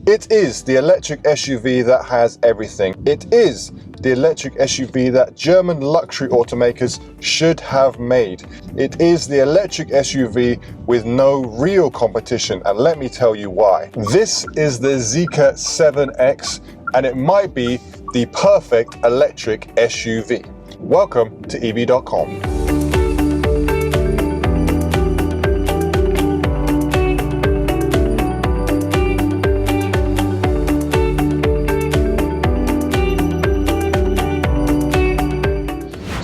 It is the electric SUV that has everything. It is the electric SUV that German luxury automakers should have made. It is the electric SUV with no real competition, and let me tell you why. This is the Zeekr 7X, and it might be the perfect electric SUV. Welcome to EV.com.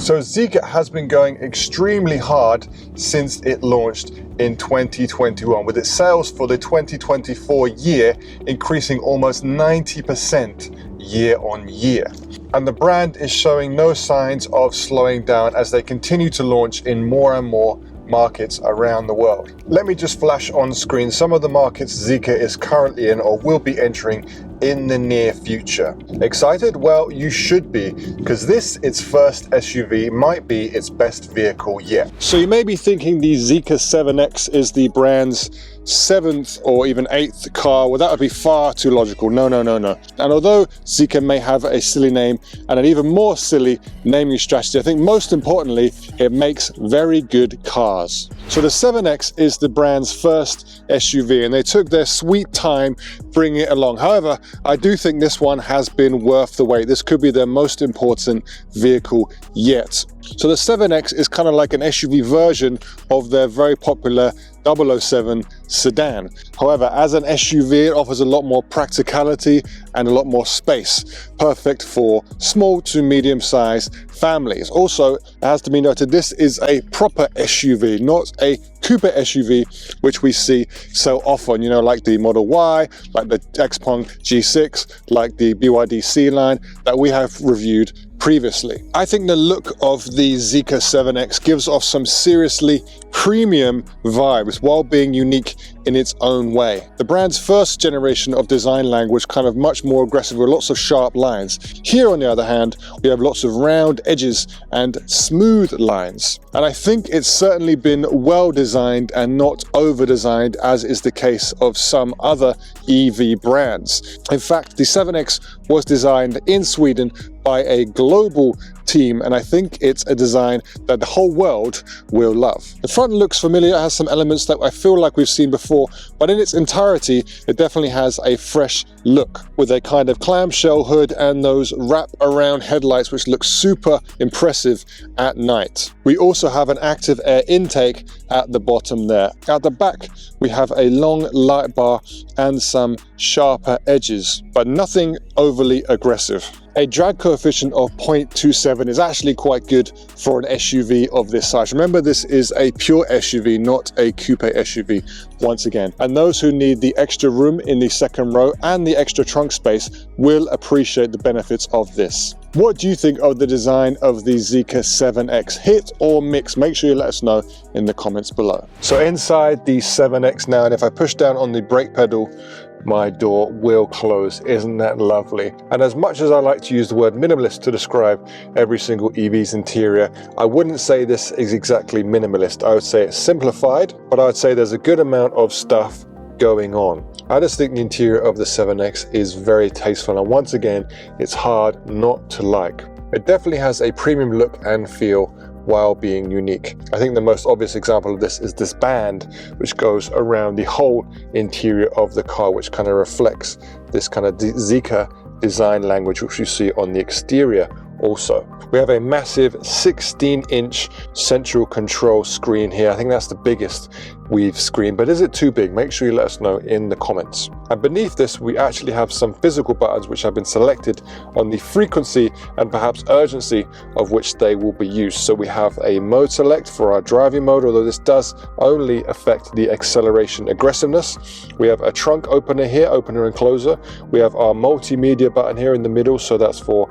So Zeekr has been going extremely hard since it launched in 2021, with its sales for the 2024 year increasing almost 90% year on year. And the brand is showing no signs of slowing down as they continue to launch in more and more markets around the world. Let me just flash on screen some of the markets Zeekr is currently in or will be entering in the near future. Excited? Well, you should be, because this, its first SUV, might be its best vehicle yet. So you may be thinking the Zeekr 7X is the brand's 7th or even 8th car. Well, that would be far too logical. No. And although Zeekr may have a silly name and an even more silly naming strategy, I think most importantly, it makes very good cars. So the 7X is the brand's first SUV, and they took their sweet time bringing it along. However, I do think this one has been worth the wait. This could be their most important vehicle yet. So the 7X is kind of like an SUV version of their very popular 007 sedan. However, as an SUV, it offers a lot more practicality and a lot more space, perfect for small to medium-sized families. Also, it has to be noted, this is a proper SUV, not a coupe SUV, which we see so often, you know, like the Model Y, like the Xpeng G6, like the BYD C-Line that we have reviewed previously. I think the look of the Zeekr 7X gives off some seriously premium vibes while being unique in its own way. The brand's first generation of design language kind of much more aggressive with lots of sharp lines. Here, on the other hand, we have lots of round edges and smooth lines. And I think it's certainly been well designed and not over designed, as is the case of some other EV brands. In fact, the 7X was designed in Sweden by a global team, and I think it's a design that the whole world will love. The front looks familiar, it has some elements that I feel like we've seen before, but in its entirety, it definitely has a fresh look with a kind of clamshell hood and those wrap-around headlights which look super impressive at night. We also have an active air intake at the bottom there. At the back, we have a long light bar and some sharper edges, but nothing overly aggressive. A drag coefficient of 0.27 is actually quite good for an SUV of this size. Remember, this is a pure SUV, not a coupe SUV, once again. And those who need the extra room in the second row and the extra trunk space will appreciate the benefits of this. What do you think of the design of the Zeekr 7X? Hit or mix? Make sure you let us know in the comments below. So inside the 7X now, and if I push down on the brake pedal, my door will close. Isn't that lovely? And as much as I like to use the word minimalist to describe every single EV's interior, I wouldn't say this is exactly minimalist. I would say it's simplified, but I would say there's a good amount of stuff going on. I just think the interior of the 7X is very tasteful, and once again, it's hard not to like. It definitely has a premium look and feel while being unique. I think the most obvious example of this is this band which goes around the whole interior of the car, which kind of reflects this kind of Zeekr design language which you see on the exterior also. We have a massive 16-inch central control screen here. I think that's the biggest we've screened, but is it too big? Make sure you let us know in the comments. And beneath this, we actually have some physical buttons which have been selected on the frequency and perhaps urgency of which they will be used. So we have a mode select for our driving mode, although this does only affect the acceleration aggressiveness. We have a trunk opener here, opener and closer. We have our multimedia button here in the middle, so that's for,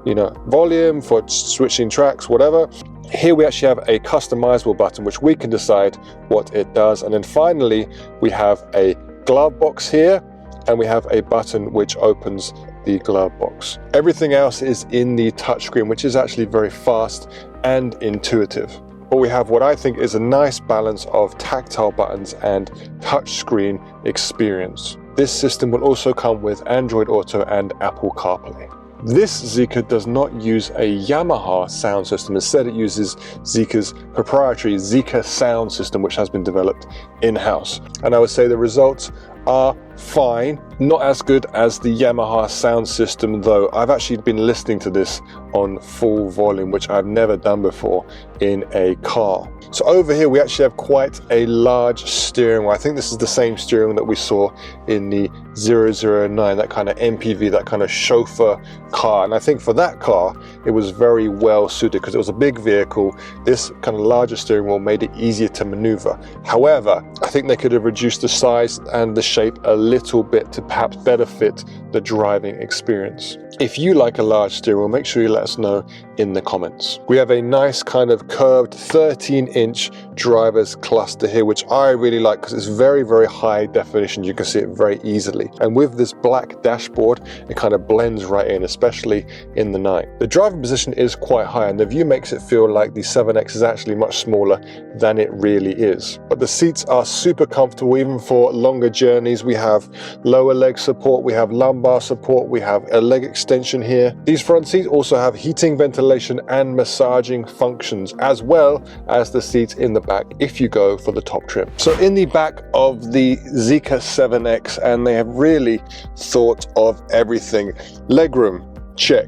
you know, volume, for switching tracks, whatever. Here we actually have a customizable button which we can decide what it does. And then finally, we have a glove box here, and we have a button which opens the glove box. Everything else is in the touchscreen, which is actually very fast and intuitive. But we have what I think is a nice balance of tactile buttons and touchscreen experience. This system will also come with Android Auto and Apple CarPlay. This Zeekr does not use a Yamaha sound system. Instead, it uses Zeekr's proprietary Zeekr sound system, which has been developed in-house. And I would say the results are fine, not as good as the Yamaha sound system though. I've actually been listening to this on full volume, which I've never done before in a car. So over here we actually have quite a large steering wheel. I think this is the same steering wheel that we saw in the 009, that kind of MPV, that kind of chauffeur car. And I think for that car, it was very well suited because it was a big vehicle. This kind of larger steering wheel made it easier to maneuver. However, I think they could have reduced the size and the shape a little bit to perhaps better fit the driving experience. If you like a large steering wheel, make sure you let us know in the comments. We have a nice kind of curved 13-inch driver's cluster here, which I really like because it's very, very high definition. You can see it very easily. And with this black dashboard, it kind of blends right in, especially in the night. The driving position is quite high and the view makes it feel like the 7X is actually much smaller than it really is. But the seats are super comfortable, even for longer journeys. We have lower leg support, we have lumbar support, we have a leg extension here. These front seats also have heating, ventilation and massaging functions, as well as the seats in the back if you go for the top trim. So in the back of the Zeekr 7X, and they have really thought of everything. Legroom, check.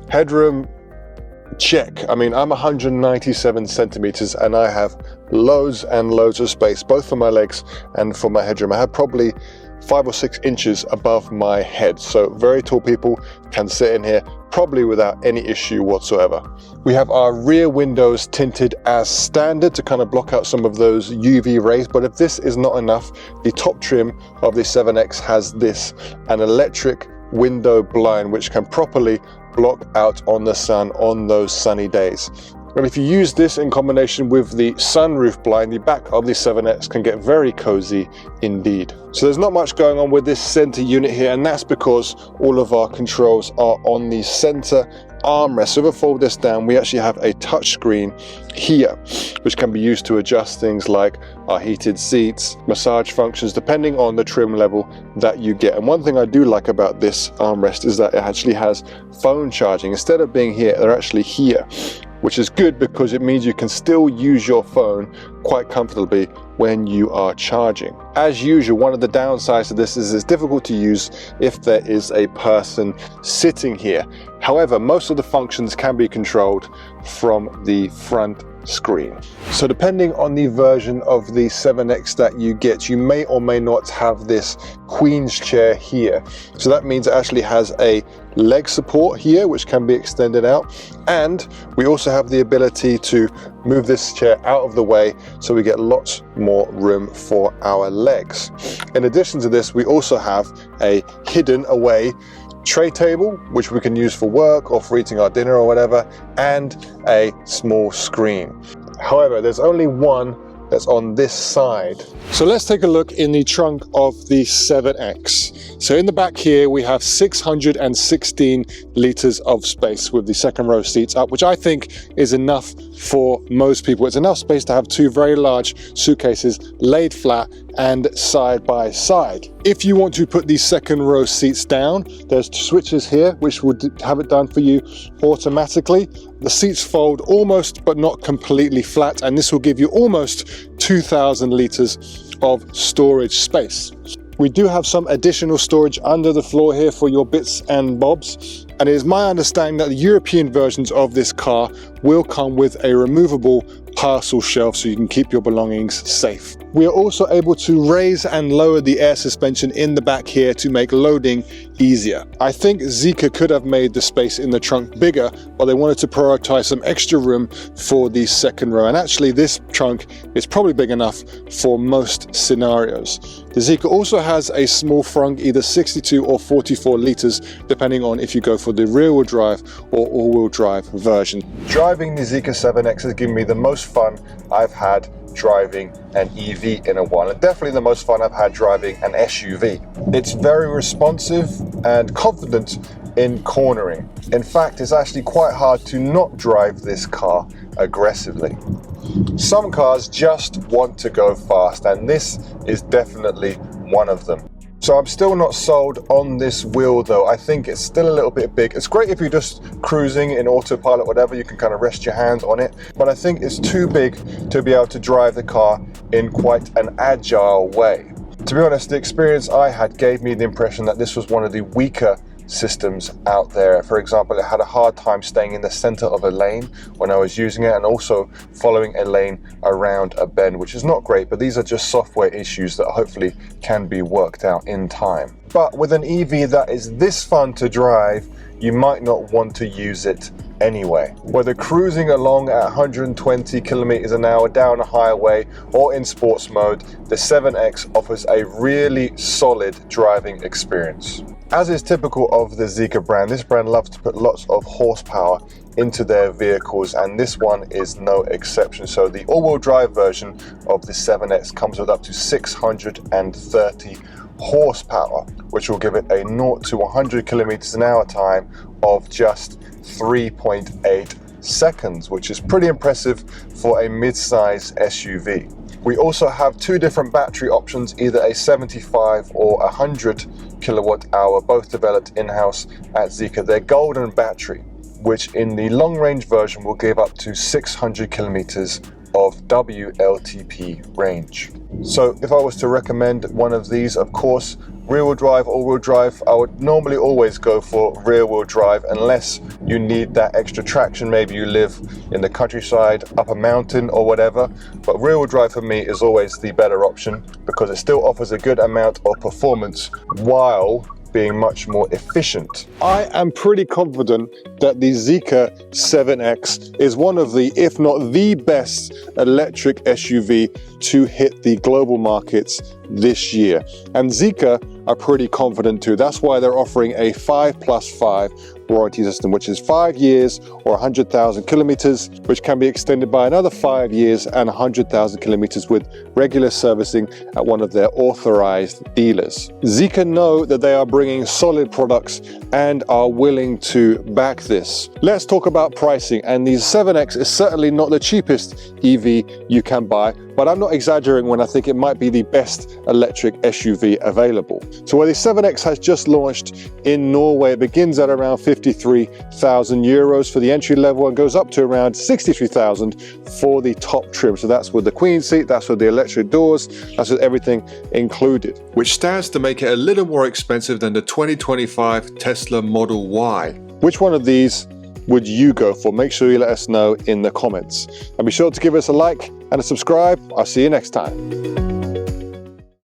Headroom, check. I mean, I'm 197 centimeters and I have loads and loads of space, both for my legs and for my headroom. I have probably 5 or 6 inches above my head, so very tall people can sit in here probably without any issue whatsoever. We have our rear windows tinted as standard to kind of block out some of those UV rays, but if this is not enough, the top trim of the 7X has this, an electric window blind which can properly block out on the sun on those sunny days. And if you use this in combination with the sunroof blind, the back of the 7X can get very cozy indeed. So there's not much going on with this center unit here, and that's because all of our controls are on the center armrest. So if I fold this down, we actually have a touch screen here, which can be used to adjust things like our heated seats, massage functions, depending on the trim level that you get. And one thing I do like about this armrest is that it actually has phone charging. Instead of being here, they're actually here, which is good because it means you can still use your phone quite comfortably when you are charging. As usual, one of the downsides of this is it's difficult to use if there is a person sitting here. However, most of the functions can be controlled from the front screen. So depending on the version of the 7X that you get, you may or may not have this Queen's chair here. So that means it actually has a leg support here, which can be extended out. And we also have the ability to move this chair out of the way so we get lots more room for our legs. In addition to this, we also have a hidden away tray table, which we can use for work or for eating our dinner or whatever, and a small screen. However, there's only one that's on this side. So let's take a look in the trunk of the 7X. So in the back here, we have 616 liters of space with the second row seats up, which I think is enough for most people. It's enough space to have two very large suitcases laid flat and side by side. If you want to put these second row seats down, there's switches here which will have it done for you automatically. The seats fold almost but not completely flat, and this will give you almost 2,000 liters of storage space. We do have some additional storage under the floor here for your bits and bobs, and it is my understanding that the European versions of this car will come with a removable parcel shelf so you can keep your belongings safe. We are also able to raise and lower the air suspension in the back here to make loading easier. I think Zeekr could have made the space in the trunk bigger, but they wanted to prioritize some extra room for the second row. And actually this trunk is probably big enough for most scenarios. The Zeekr also has a small frunk, either 62 or 44 liters, depending on if you go for the rear-wheel drive or all-wheel drive version. Driving the Zeekr 7X has given me the most fun I've had driving an EV in a while, and definitely the most fun I've had driving an SUV. It's very responsive and confident in cornering. In fact, it's actually quite hard to not drive this car aggressively. Some cars just want to go fast, and this is definitely one of them. So I'm still not sold on this wheel though. I think it's still a little bit big. It's great if you're just cruising in autopilot, whatever, you can kind of rest your hands on it. But I think it's too big to be able to drive the car in quite an agile way. To be honest, the experience I had gave me the impression that this was one of the weaker systems out there. For example, it had a hard time staying in the center of a lane when I was using it, and also following a lane around a bend, which is not great, but these are just software issues that hopefully can be worked out in time. But with an EV that is this fun to drive, you might not want to use it anyway. Whether cruising along at 120 kilometers an hour down a highway or in sports mode, the 7X offers a really solid driving experience. As is typical of the Zeekr brand, this brand loves to put lots of horsepower into their vehicles, and this one is no exception. So the all-wheel drive version of the 7X comes with up to 630 horsepower, which will give it a 0 to 100 kilometers an hour time of just 3.8 seconds, which is pretty impressive for a mid-size SUV. We also have two different battery options, either a 75 or 100 kilowatt hour, both developed in-house at Zeekr. They're golden battery, which in the long range version will give up to 600 kilometers of WLTP range. So if I was to recommend one of these, of course, rear-wheel drive, all-wheel drive, I would normally always go for rear-wheel drive unless you need that extra traction. Maybe you live in the countryside, up a mountain or whatever. But rear-wheel drive for me is always the better option because it still offers a good amount of performance while being much more efficient. I am pretty confident that the Zeekr 7X is one of the, if not the best electric SUV to hit the global markets this year. And Zeekr are pretty confident too. That's why they're offering a 5+5 warranty system, which is 5 years or 100,000 kilometers, which can be extended by another 5 years and 100,000 kilometers with regular servicing at one of their authorized dealers. Zeekr know that they are bringing solid products and are willing to back this. Let's talk about pricing, and the 7X is certainly not the cheapest EV you can buy, but I'm not exaggerating when I think it might be the best electric SUV available. So where the 7X has just launched in Norway, it begins at around 53,000 euros for the entry level and goes up to around 63,000 for the top trim. So that's with the queen seat, that's with the electric doors, that's with everything included, which stands to make it a little more expensive than the 2025 Tesla Model Y. Which one of these would you go for? Make sure you let us know in the comments. And be sure to give us a like and a subscribe. I'll see you next time.